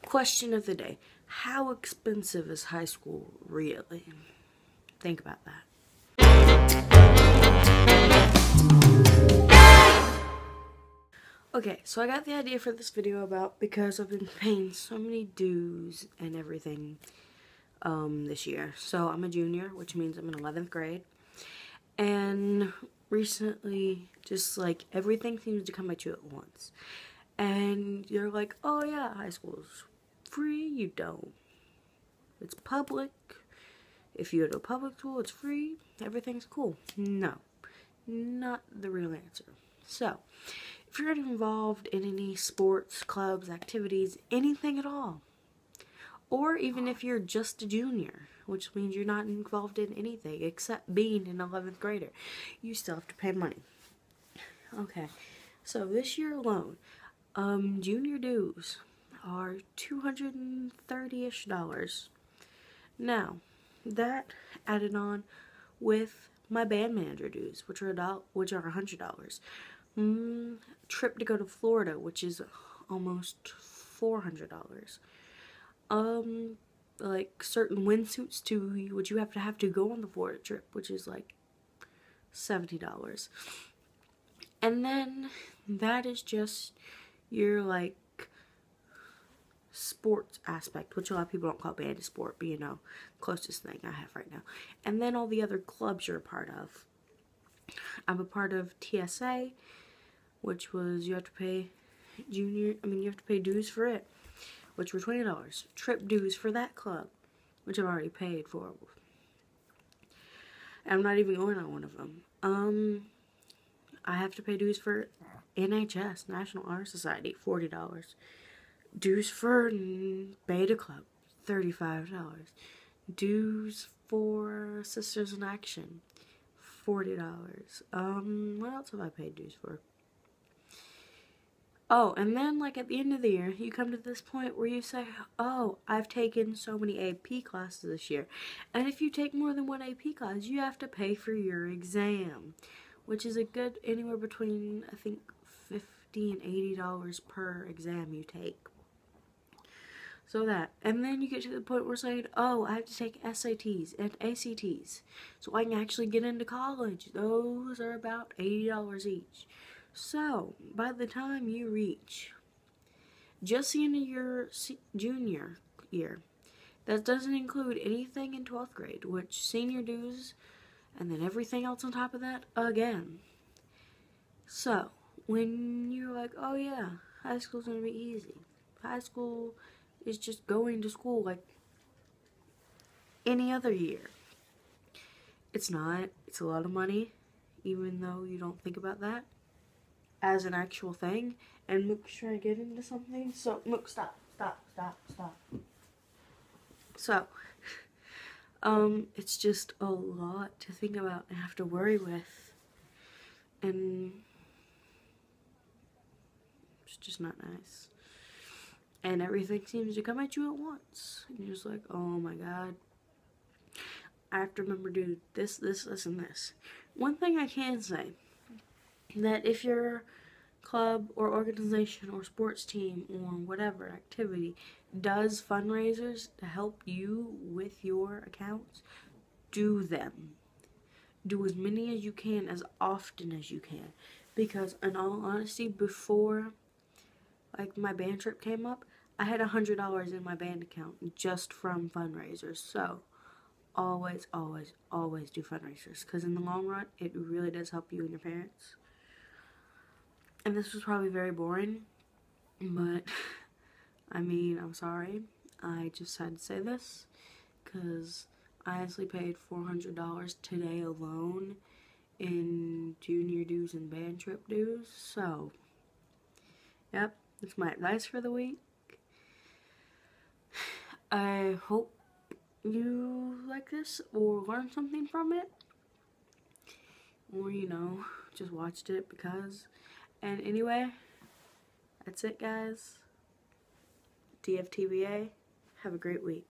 Question of the day. How expensive is high school really? Think about that. Okay, so I got the idea for this video about because I've been paying so many dues and everything this year. So I'm a junior, which means I'm in 11th grade. And recently, just like everything seems to come at you at once. And you're like, oh yeah, high school's free. You don't. It's public. If you go to a public school, it's free. Everything's cool. No, not the real answer. So, if you're involved in any sports, clubs, activities, anything at all, or even if you're just a junior, which means you're not involved in anything except being an 11th grader, you still have to pay money. Okay, so this year alone, junior dues are $230-ish. Now, that added on with my band manager dues, which are $100. Trip to go to Florida, which is almost $400. Like certain windsuits to which you have to go on the Florida trip, which is like $70. And then that is just your like sports aspect, which a lot of people don't call band a sport, but you know, closest thing I have right now. And then all the other clubs you're a part of. I'm a part of TSA, which was you have to pay you have to pay dues for it, which were $20. Trip dues for that club, which I've already paid for. And I'm not even going on one of them. I have to pay dues for NHS, National Honor Society, $40. Dues for Beta Club, $35. Dues for Sisters in Action, $40. What else have I paid dues for? Oh, and then like at the end of the year, you come to this point where you say, oh, I've taken so many AP classes this year. And if you take more than one AP class, you have to pay for your exam, which is a good anywhere between, I think, $50 and $80 per exam you take. So that, and then you get to the point where saying, oh, I have to take SATs and ACTs so I can actually get into college. Those are about $80 each. So, by the time you reach just the end of your junior year, that doesn't include anything in 12th grade, which senior dues, and then everything else on top of that again. So, when you're like, oh yeah, high school's gonna be easy. High school is just going to school like any other year. It's not. It's a lot of money, even though you don't think about that as an actual thing. And Mook's trying to get into something. So, Mook, stop. So, it's just a lot to think about and have to worry with. And it's just not nice. And everything seems to come at you at once. And you're just like, oh my god. I have to remember to do this, and this. One thing I can say, that if your club or organization or sports team or whatever activity does fundraisers to help you with your accounts, do them. Do as many as you can, as often as you can. Because in all honesty, before like my band trip came up, I had $100 in my band account just from fundraisers. So always do fundraisers, because in the long run it really does help you and your parents. And this was probably very boring, but I mean, I'm sorry, I just had to say this because I honestly paid $400 today alone in junior dues and band trip dues. So yep, that's my advice for the week. I hope you like this or learned something from it, or you know, just watched it because. And anyway, that's it guys. DFTBA, have a great week.